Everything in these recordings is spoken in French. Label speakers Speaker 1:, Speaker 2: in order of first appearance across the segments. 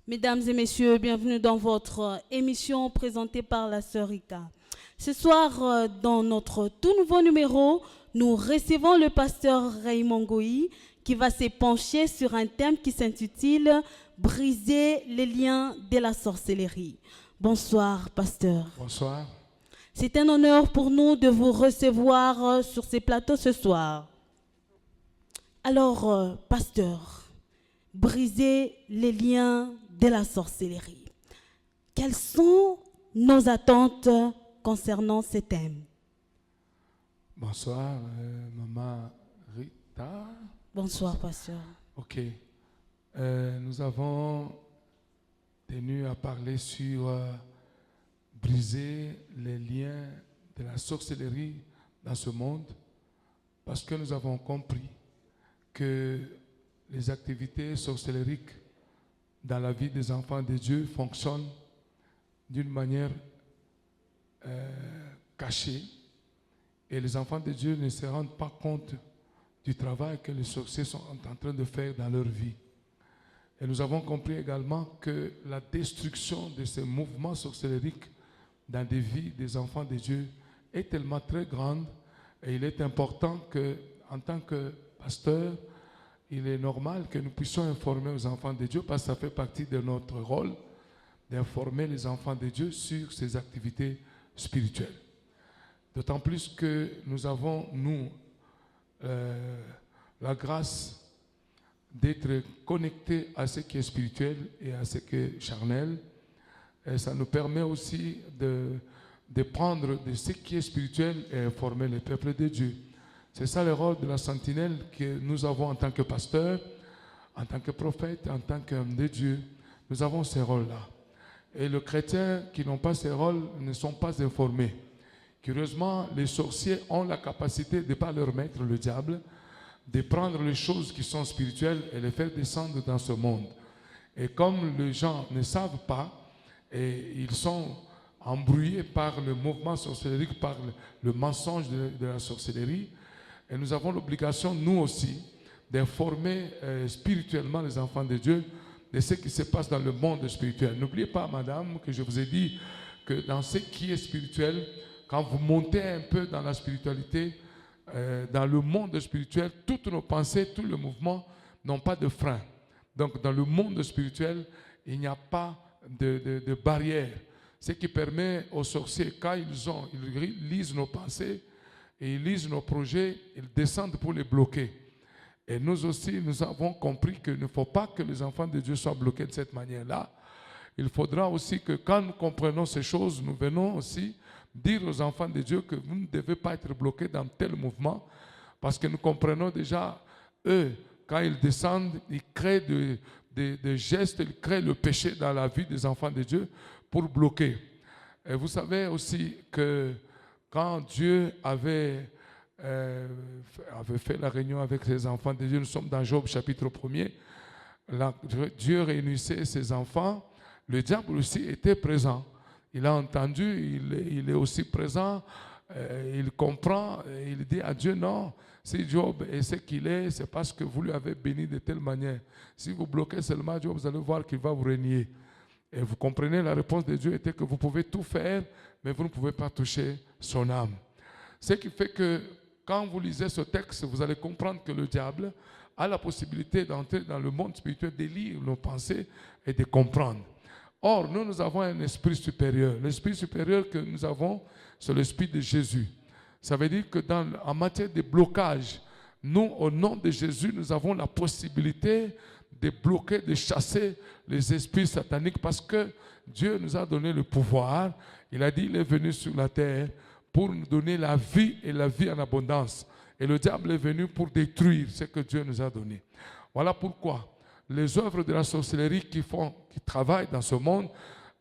Speaker 1: Mesdames et messieurs, bienvenue dans votre émission présentée par la sœur Rika. Ce soir, dans notre tout nouveau numéro, nous recevons le pasteur Raymond Goï qui va se pencher sur un thème qui s'intitule « Briser les liens de la sorcellerie ». Bonsoir, pasteur.
Speaker 2: Bonsoir.
Speaker 1: C'est un honneur pour nous de vous recevoir sur ces plateaux ce soir. Alors, pasteur, briser les liens de la sorcellerie. Quelles sont nos attentes concernant ce thème?
Speaker 2: Bonsoir, maman Rita.
Speaker 1: Bonsoir, pasteur.
Speaker 2: Ok. Nous avons tenu à parler sur briser les liens de la sorcellerie dans ce monde parce que nous avons compris que les activités sorcelleriques dans la vie des enfants de Dieu fonctionnent d'une manière cachée et les enfants de Dieu ne se rendent pas compte du travail que les sorciers sont en train de faire dans leur vie. Et nous avons compris également que la destruction de ces mouvements sorcelleriques dans des vies des enfants de Dieu est tellement très grande et il est important que, en tant que pasteur, il est normal que nous puissions informer aux enfants de Dieu parce que ça fait partie de notre rôle d'informer les enfants de Dieu sur ces activités spirituelles. D'autant plus que nous avons, la grâce d'être connectés à ce qui est spirituel et à ce qui est charnel. Et ça nous permet aussi de prendre de ce qui est spirituel et informer le peuple de Dieu. C'est ça le rôle de la sentinelle que nous avons en tant que pasteur, en tant que prophète, en tant qu'homme de Dieu. Nous avons ces rôles-là. Et les chrétiens qui n'ont pas ces rôles ne sont pas informés. Curieusement, les sorciers ont la capacité de, par leur maître, le diable, de prendre les choses qui sont spirituelles et les faire descendre dans ce monde. Et comme les gens ne savent pas, et ils sont embrouillés par le mouvement sorcellerique, par le mensonge de la sorcellerie, et nous avons l'obligation, nous aussi, d'informer spirituellement les enfants de Dieu de ce qui se passe dans le monde spirituel. N'oubliez pas, madame, que je vous ai dit que dans ce qui est spirituel, quand vous montez un peu dans la spiritualité, dans le monde spirituel, toutes nos pensées, tous les mouvements n'ont pas de frein. Donc, dans le monde spirituel, il n'y a pas de barrière. Ce qui permet aux sorciers, quand ils lisent nos pensées et ils lisent nos projets, ils descendent pour les bloquer. Et nous aussi, nous avons compris qu'il ne faut pas que les enfants de Dieu soient bloqués de cette manière-là. Il faudra aussi que quand nous comprenons ces choses, nous venons aussi dire aux enfants de Dieu que vous ne devez pas être bloqués dans tel mouvement, parce que nous comprenons déjà, eux, quand ils descendent, ils créent des gestes, ils créent le péché dans la vie des enfants de Dieu pour bloquer. Et vous savez aussi que quand Dieu avait fait la réunion avec ses enfants de Dieu, nous sommes dans Job chapitre 1er, Dieu réunissait ses enfants, le diable aussi était présent. Il a entendu, il est aussi présent, il comprend, il dit à Dieu, non, si Job est ce qu'il est, c'est parce que vous lui avez béni de telle manière. Si vous bloquez seulement Job, vous allez voir qu'il va vous régner. Et vous comprenez, la réponse de Dieu était que vous pouvez tout faire, mais vous ne pouvez pas toucher son âme. Ce qui fait que quand vous lisez ce texte, vous allez comprendre que le diable a la possibilité d'entrer dans le monde spirituel, de lire nos pensées et de comprendre. Or, nous avons un esprit supérieur. L'esprit supérieur que nous avons, c'est l'esprit de Jésus. Ça veut dire que en matière de blocage, nous, au nom de Jésus, nous avons la possibilité de bloquer, de chasser les esprits sataniques parce que Dieu nous a donné le pouvoir. Il a dit, il est venu sur la terre pour nous donner la vie et la vie en abondance. Et le diable est venu pour détruire ce que Dieu nous a donné. Voilà pourquoi les œuvres de la sorcellerie qui travaillent dans ce monde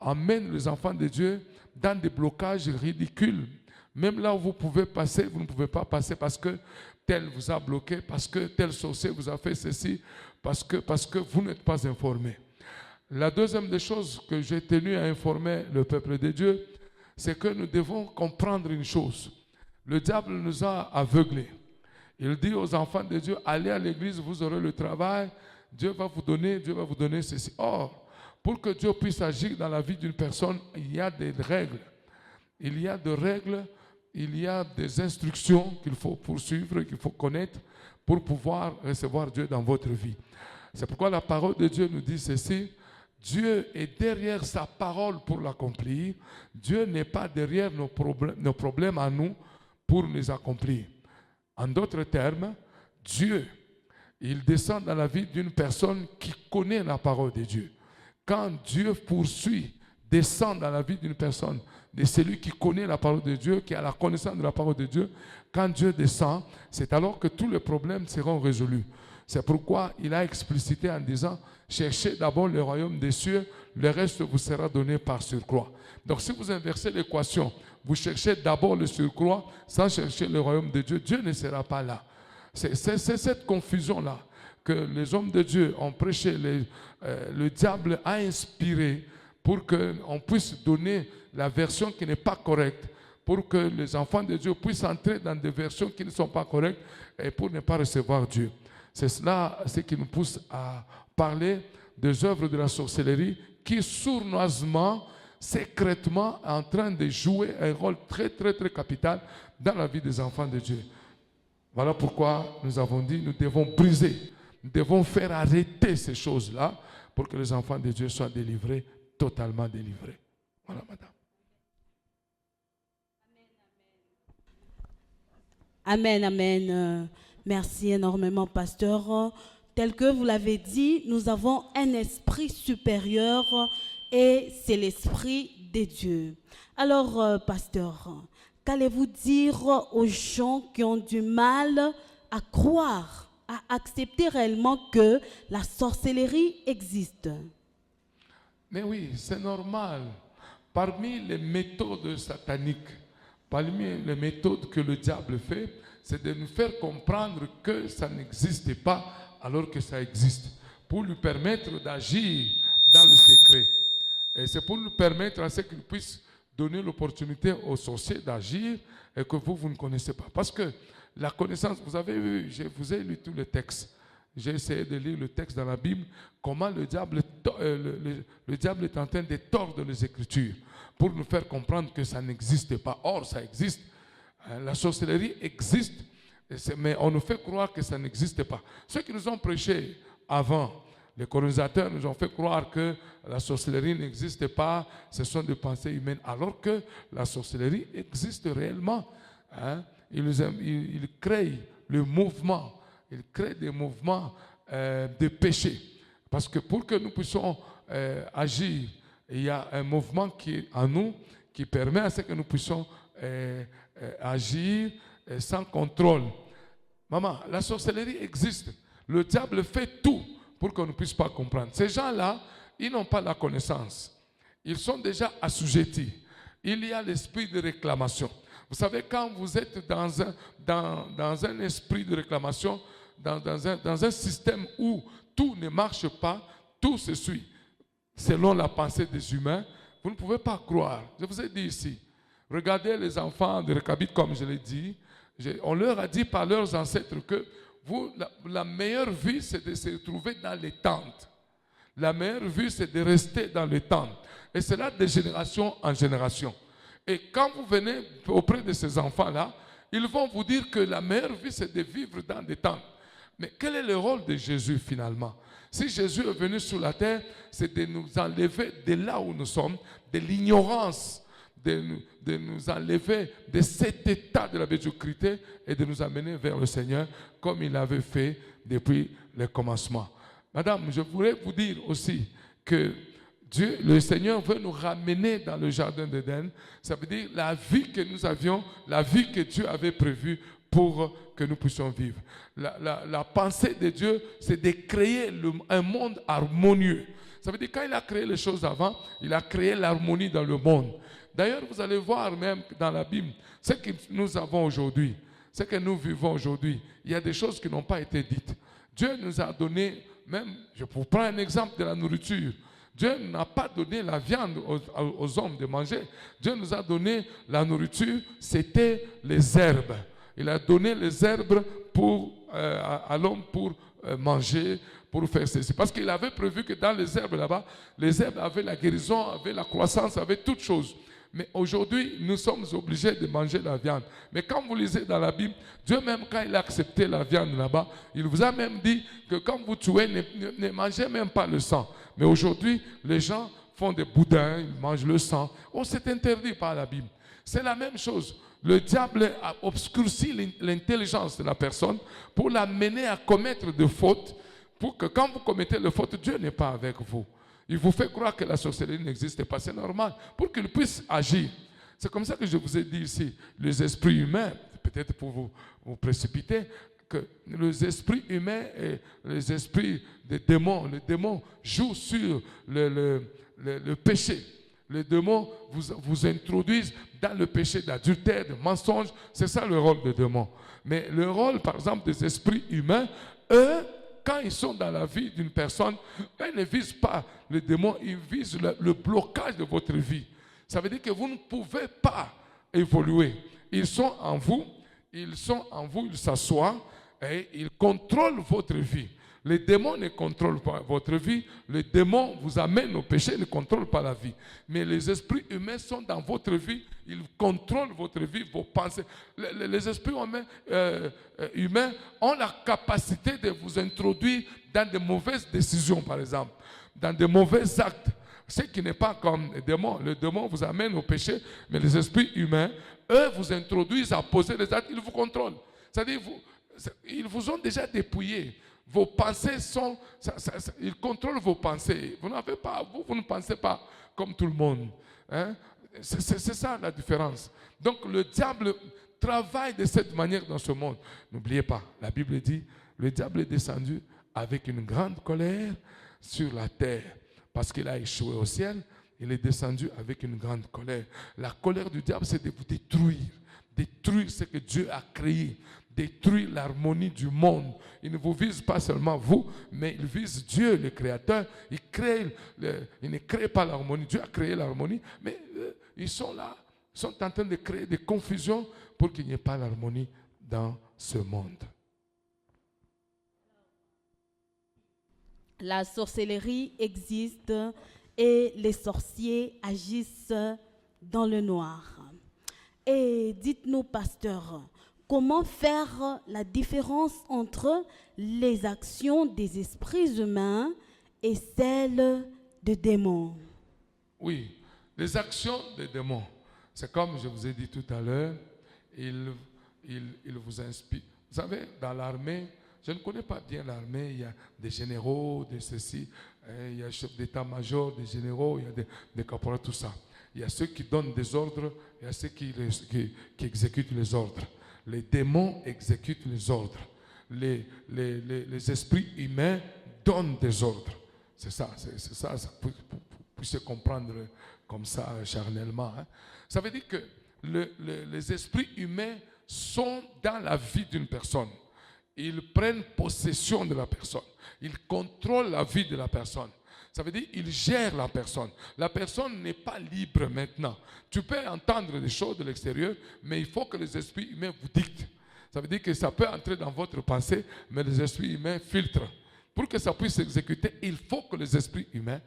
Speaker 2: amènent les enfants de Dieu dans des blocages ridicules. Même là où vous pouvez passer, vous ne pouvez pas passer parce que tel vous a bloqué, parce que tel sorcier vous a fait ceci, parce que vous n'êtes pas informé. La deuxième des choses que j'ai tenu à informer le peuple de Dieu, c'est que nous devons comprendre une chose. Le diable nous a aveuglés. Il dit aux enfants de Dieu, allez à l'église, vous aurez le travail, Dieu va vous donner ceci. Or, Pour que Dieu puisse agir dans la vie d'une personne, il y a des règles. Il y a des règles, il y a des instructions qu'il faut poursuivre, qu'il faut connaître pour pouvoir recevoir Dieu dans votre vie. C'est pourquoi la parole de Dieu nous dit ceci: Dieu est derrière sa parole pour l'accomplir. Dieu n'est pas derrière nos problèmes à nous pour les accomplir. En d'autres termes, Dieu, il descend dans la vie d'une personne qui connaît la parole de Dieu. Quand Dieu poursuit, descend dans la vie d'une personne, de celui qui connaît la parole de Dieu, qui a la connaissance de la parole de Dieu, quand Dieu descend, c'est alors que tous les problèmes seront résolus. C'est pourquoi il a explicité en disant: cherchez d'abord le royaume des cieux, le reste vous sera donné par surcroît. Donc si vous inversez l'équation, vous cherchez d'abord le surcroît sans chercher le royaume de Dieu, Dieu ne sera pas là. C'est cette confusion-là que les hommes de Dieu ont prêché, le diable a inspiré pour qu'on puisse donner la version qui n'est pas correcte, pour que les enfants de Dieu puissent entrer dans des versions qui ne sont pas correctes et pour ne pas recevoir Dieu. C'est cela ce qui nous pousse à parler des œuvres de la sorcellerie qui sournoisement, secrètement, est en train de jouer un rôle très capital dans la vie des enfants de Dieu. Voilà pourquoi nous avons dit nous devons briser, nous devons faire arrêter ces choses-là pour que les enfants de Dieu soient délivrés, totalement délivrés. Voilà, madame.
Speaker 1: Amen, amen. Merci énormément, pasteur. Tel que vous l'avez dit, nous avons un esprit supérieur et c'est l'esprit de Dieu. Alors, pasteur, qu'allez-vous dire aux gens qui ont du mal à croire, à accepter réellement que la sorcellerie existe?
Speaker 2: Mais oui, c'est normal. Parmi les méthodes sataniques, parmi les méthodes que le diable fait, c'est de nous faire comprendre que ça n'existe pas alors que ça existe, pour lui permettre d'agir dans le secret. Et c'est pour lui permettre à ce qu'il puisse donner l'opportunité aux sorciers d'agir et que vous ne connaissez pas. Parce que la connaissance, vous avez vu, je vous ai lu tous les textes. J'ai essayé de lire le texte dans la Bible, comment le diable est en train de tordre les Écritures pour nous faire comprendre que ça n'existe pas. Or, ça existe. La sorcellerie existe, mais on nous fait croire que ça n'existe pas. Ceux qui nous ont prêché avant, les colonisateurs nous ont fait croire que la sorcellerie n'existe pas, ce sont des pensées humaines, alors que la sorcellerie existe réellement. Ils créent le mouvement, ils créent des mouvements de péché. Parce que pour que nous puissions agir, il y a un mouvement qui est en nous, qui permet à ce que nous puissions agir sans contrôle. Maman, la sorcellerie existe. Le diable fait tout pour qu'on ne puisse pas comprendre. Ces gens-là, ils n'ont pas la connaissance. Ils sont déjà assujettis. Il y a l'esprit de réclamation. Vous savez, quand vous êtes dans un esprit de réclamation, dans un système où tout ne marche pas, tout se suit selon la pensée des humains, vous ne pouvez pas croire. Je vous ai dit ici, regardez les enfants de Récabite, comme je l'ai dit, on leur a dit par leurs ancêtres que la meilleure vie, c'est de se trouver dans les tentes. La meilleure vie, c'est de rester dans les tentes. Et c'est là de génération en génération. Et quand vous venez auprès de ces enfants-là, ils vont vous dire que la meilleure vie, c'est de vivre dans des tentes. Mais quel est le rôle de Jésus finalement? Si Jésus est venu sur la terre, c'est de nous enlever de là où nous sommes, de l'ignorance, de nous enlever de cet état de la médiocrité et de nous amener vers le Seigneur comme il avait fait depuis le commencement. Madame, je voulais vous dire aussi que Dieu, le Seigneur veut nous ramener dans le jardin d'Éden. Ça veut dire la vie que nous avions, la vie que Dieu avait prévue pour que nous puissions vivre. La pensée de Dieu, c'est de créer un monde harmonieux. Ça veut dire quand il a créé les choses avant, il a créé l'harmonie dans le monde. D'ailleurs, vous allez voir même dans la Bible, ce que nous avons aujourd'hui, ce que nous vivons aujourd'hui, il y a des choses qui n'ont pas été dites. Dieu nous a donné, même, je vous prends un exemple de la nourriture. Dieu n'a pas donné la viande aux hommes de manger. Dieu nous a donné la nourriture, c'était les herbes. Il a donné les herbes pour à l'homme pour manger, pour faire ceci. Parce qu'il avait prévu que dans les herbes là-bas, les herbes avaient la guérison, avaient la croissance, avaient toutes choses. Mais aujourd'hui, nous sommes obligés de manger la viande. Mais quand vous lisez dans la Bible, Dieu même, quand il a accepté la viande là-bas, il vous a même dit que quand vous tuez, ne mangez même pas le sang. Mais aujourd'hui, les gens font des boudins, ils mangent le sang. Oh, c'est interdit par la Bible. C'est la même chose. Le diable a obscurci l'intelligence de la personne pour l'amener à commettre des fautes, pour que quand vous commettez les fautes, Dieu n'est pas avec vous. Il vous fait croire que la sorcellerie n'existe pas, c'est normal, pour qu'il puisse agir. C'est comme ça que je vous ai dit ici, les esprits humains, peut-être pour vous précipiter, que les esprits humains et les esprits des démons, les démons jouent sur le péché. Les démons vous introduisent dans le péché d'adultère, de mensonge. C'est ça le rôle des démons. Mais le rôle, par exemple, des esprits humains, eux, quand ils sont dans la vie d'une personne, ils ne visent pas les démons, ils visent le blocage de votre vie. Ça veut dire que vous ne pouvez pas évoluer. Ils sont en vous, ils s'assoient et ils contrôlent votre vie. Les démons ne contrôlent pas votre vie. Les démons vous amènent au péché, ils ne contrôlent pas la vie. Mais les esprits humains sont dans votre vie, ils contrôlent votre vie, vos pensées. Les esprits humains ont la capacité de vous introduire dans de mauvaises décisions, par exemple, dans de mauvais actes. Ce qui n'est pas comme les démons. Les démons vous amènent au péché, mais les esprits humains, eux, vous introduisent à poser des actes, ils vous contrôlent. C'est-à-dire, ils vous ont déjà dépouillé. Vos pensées sont... ils contrôlent vos pensées. Vous ne pensez pas comme tout le monde. Hein? C'est ça la différence. Donc le diable travaille de cette manière dans ce monde. N'oubliez pas, la Bible dit, le diable est descendu avec une grande colère sur la terre. Parce qu'il a échoué au ciel, il est descendu avec une grande colère. La colère du diable, c'est de vous détruire. Détruire ce que Dieu a créé. Détruire l'harmonie du monde. Il ne vous vise pas seulement vous, mais il vise Dieu, le Créateur. Il ne crée pas l'harmonie. Dieu a créé l'harmonie, mais ils sont là, ils sont en train de créer des confusions pour qu'il n'y ait pas l'harmonie dans ce monde.
Speaker 1: La sorcellerie existe et les sorciers agissent dans le noir. Et dites-nous, pasteur, comment faire la différence entre les actions des esprits humains et celles des démons?
Speaker 2: Oui, les actions des démons, c'est comme je vous ai dit tout à l'heure, ils vous inspirent. Vous savez, dans l'armée, je ne connais pas bien l'armée, il y a des généraux, des ceci, il y a un chef d'état-major, des généraux, il y a des caporaux, tout ça. Il y a ceux qui donnent des ordres, il y a ceux qui exécutent les ordres. Les démons exécutent les ordres. Les esprits humains donnent des ordres. C'est ça, ça vous puissiez comprendre comme ça charnellement. Hein. Ça veut dire que les esprits humains sont dans la vie d'une personne. Ils prennent possession de la personne. Ils contrôlent la vie de la personne. Ça veut dire qu'ils gèrent la personne. La personne n'est pas libre maintenant. Tu peux entendre des choses de l'extérieur, mais il faut que les esprits humains vous dictent. Ça veut dire que ça peut entrer dans votre pensée, mais les esprits humains filtrent. Pour que ça puisse s'exécuter, il faut que les esprits humains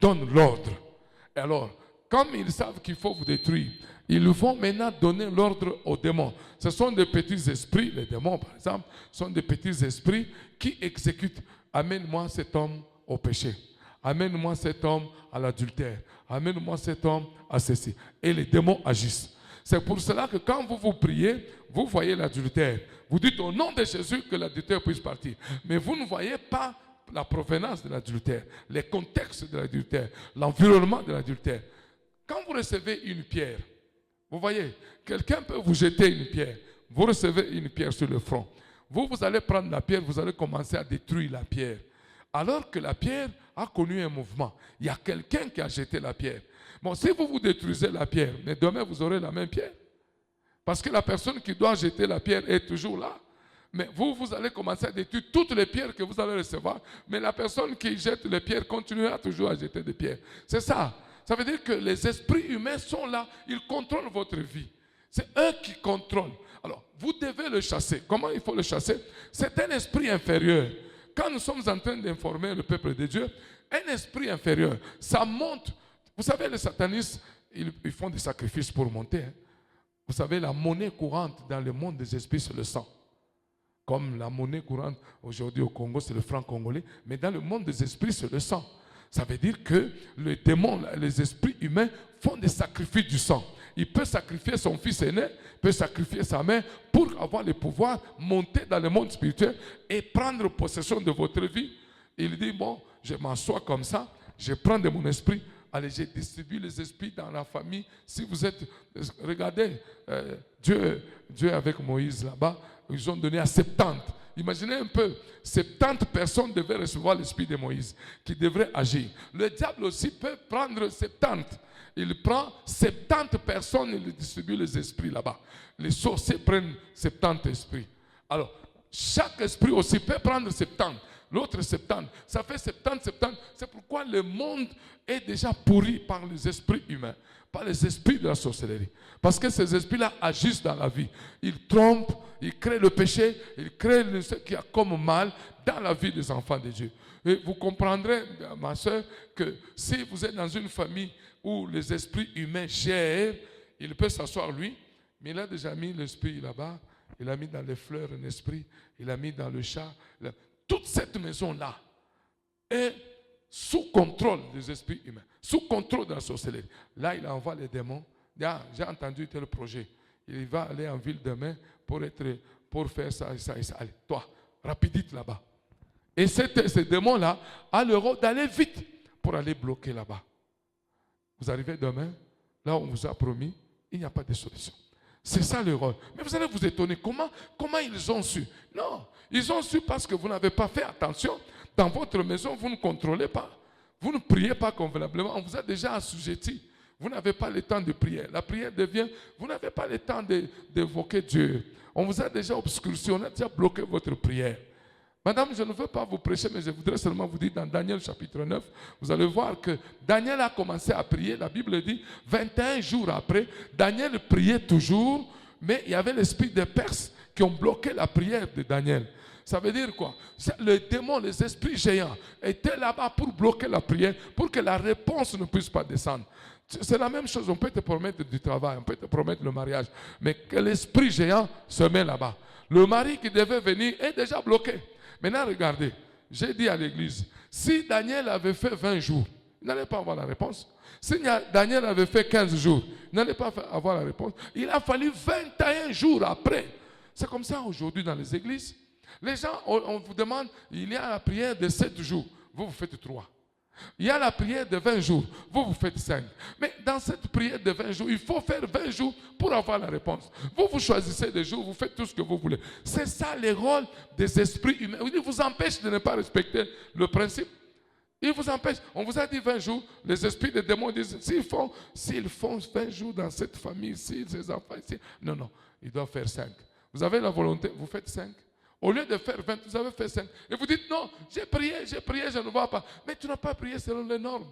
Speaker 2: donnent l'ordre. Et alors, comme ils savent qu'il faut vous détruire, ils vont maintenant donner l'ordre aux démons. Ce sont des petits esprits, les démons par exemple, sont des petits esprits qui exécutent. Amène-moi cet homme au péché. Amène-moi cet homme à l'adultère. Amène-moi cet homme à ceci. Et les démons agissent. C'est pour cela que quand vous priez, vous voyez l'adultère. Vous dites au nom de Jésus que l'adultère puisse partir. Mais vous ne voyez pas la provenance de l'adultère, les contextes de l'adultère, l'environnement de l'adultère. Quand vous recevez une pierre, vous voyez, quelqu'un peut vous jeter une pierre. Vous recevez une pierre sur le front. Vous allez prendre la pierre, vous allez commencer à détruire la pierre. Alors que la pierre a connu un mouvement. Il y a quelqu'un qui a jeté la pierre. Bon, si vous détruisez la pierre, mais demain vous aurez la même pierre. Parce que la personne qui doit jeter la pierre est toujours là. Mais vous allez commencer à détruire toutes les pierres que vous allez recevoir. Mais la personne qui jette les pierres continuera toujours à jeter des pierres. C'est ça. Ça veut dire que les esprits humains sont là. Ils contrôlent votre vie. C'est eux qui contrôlent. Alors, vous devez le chasser. Comment il faut le chasser? C'est un esprit inférieur. Quand nous sommes en train d'informer le peuple de Dieu, un esprit inférieur, ça monte. Vous savez, les satanistes, ils font des sacrifices pour monter. Hein. Vous savez, la monnaie courante dans le monde des esprits, c'est le sang. Comme la monnaie courante aujourd'hui au Congo, c'est le franc congolais. Mais dans le monde des esprits, c'est le sang. Ça veut dire que les démons, les esprits humains font des sacrifices du sang. Il peut sacrifier son fils aîné, il peut sacrifier sa mère pour avoir le pouvoir, monter dans le monde spirituel et prendre possession de votre vie. Il dit, bon, je m'assois comme ça, je prends de mon esprit, allez, je distribue les esprits dans la famille. Si vous êtes, regardez, Dieu avec Moïse là-bas, ils ont donné à 70. Imaginez un peu, 70 personnes devaient recevoir l'esprit de Moïse, qui devrait agir. Le diable aussi peut prendre 70. Il prend 70 personnes et il distribue les esprits là-bas. Les sorciers prennent 70 esprits. Alors, chaque esprit aussi peut prendre 70. L'autre 70. Ça fait 70. C'est pourquoi le monde est déjà pourri par les esprits humains, par les esprits de la sorcellerie. Parce que ces esprits-là agissent dans la vie. Ils trompent, ils créent le péché, ils créent ce qu'il y a comme mal dans la vie des enfants de Dieu. Et vous comprendrez, ma soeur, que si vous êtes dans une famille où les esprits humains gèrent, il peut s'asseoir lui, mais il a déjà mis l'esprit là-bas, il a mis dans les fleurs un esprit, il a mis dans le chat. Toute cette maison-là est sous contrôle des esprits humains, sous contrôle de la sorcellerie. Là, il envoie les démons. Ah, j'ai entendu tel projet. Il va aller en ville demain pour faire ça et ça et ça. Allez, toi, rapidite là-bas. Et ces démons-là ont le rôle d'aller vite pour aller bloquer là-bas. Vous arrivez demain, là où on vous a promis, il n'y a pas de solution. C'est ça le rôle. Mais vous allez vous étonner, comment ils ont su? Non, ils ont su parce que vous n'avez pas fait attention. Dans votre maison, vous ne contrôlez pas. Vous ne priez pas convenablement. On vous a déjà assujetti. Vous n'avez pas le temps de prier. La prière devient, vous n'avez pas le temps d'évoquer Dieu. On vous a déjà obscurci, on a déjà bloqué votre prière. Madame, je ne veux pas vous prêcher, mais je voudrais seulement vous dire dans Daniel chapitre 9, vous allez voir que Daniel a commencé à prier. La Bible dit, 21 jours après, Daniel priait toujours, mais il y avait l'esprit des Perses qui ont bloqué la prière de Daniel. Ça veut dire quoi? Les démons, les esprits géants étaient là-bas pour bloquer la prière, pour que la réponse ne puisse pas descendre. C'est la même chose, on peut te promettre du travail, on peut te promettre le mariage, mais que l'esprit géant se met là-bas. Le mari qui devait venir est déjà bloqué. Maintenant, regardez, j'ai dit à l'église, si Daniel avait fait 20 jours, il n'allait pas avoir la réponse. Si Daniel avait fait 15 jours, il n'allait pas avoir la réponse. Il a fallu 21 jours après. C'est comme ça aujourd'hui dans les églises. Les gens, on vous demande, il y a la prière de 7 jours, vous faites 3. Il y a la prière de 20 jours, vous faites 5. Mais dans cette prière de 20 jours, il faut faire 20 jours pour avoir la réponse. Vous choisissez des jours, vous faites tout ce que vous voulez. C'est ça le rôle des esprits humains. Il vous empêche de ne pas respecter le principe. Il vous empêche. On vous a dit 20 jours, les esprits des démons disent, s'ils font 20 jours dans cette famille ici, ces enfants ici, non, ils doivent faire 5. Vous avez la volonté, vous faites 5. Au lieu de faire 20, vous avez fait 5. Et vous dites, non, j'ai prié, je ne vois pas. Mais tu n'as pas prié selon les normes.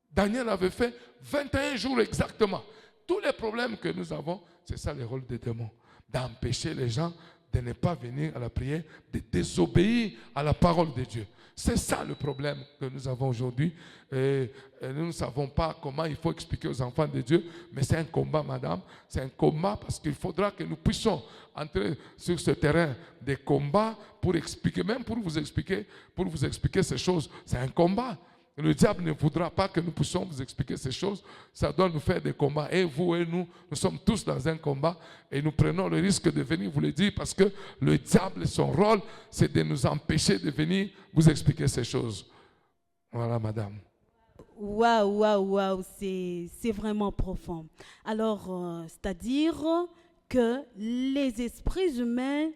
Speaker 2: Daniel avait fait 21 jours exactement. Tous les problèmes que nous avons, c'est ça le rôle des démons. D'empêcher les gens de ne pas venir à la prière, de désobéir à la parole de Dieu. C'est ça le problème que nous avons aujourd'hui. Et nous ne savons pas comment il faut expliquer aux enfants de Dieu, mais c'est un combat, madame. C'est un combat parce qu'il faudra que nous puissions entrer sur ce terrain des combats pour expliquer, même pour vous expliquer ces choses. C'est un combat. Le diable ne voudra pas que nous puissions vous expliquer ces choses. Ça doit nous faire des combats. Et vous et nous sommes tous dans un combat. Et nous prenons le risque de venir vous le dire parce que le diable, son rôle, c'est de nous empêcher de venir vous expliquer ces choses. Voilà, madame.
Speaker 1: Waouh, c'est vraiment profond. Alors, c'est-à-dire que les esprits humains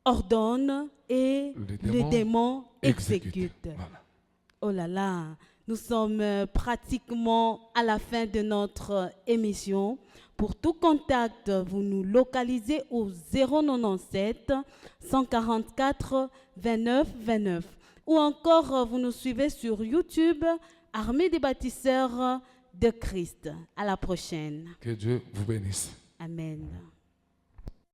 Speaker 1: ordonnent et les démons exécutent. Voilà. Oh là là, nous sommes pratiquement à la fin de notre émission. Pour tout contact, vous nous localisez au 097 144 29 29. Ou encore, vous nous suivez sur YouTube, Armée des bâtisseurs de Christ. À la prochaine.
Speaker 2: Que Dieu vous bénisse.
Speaker 1: Amen.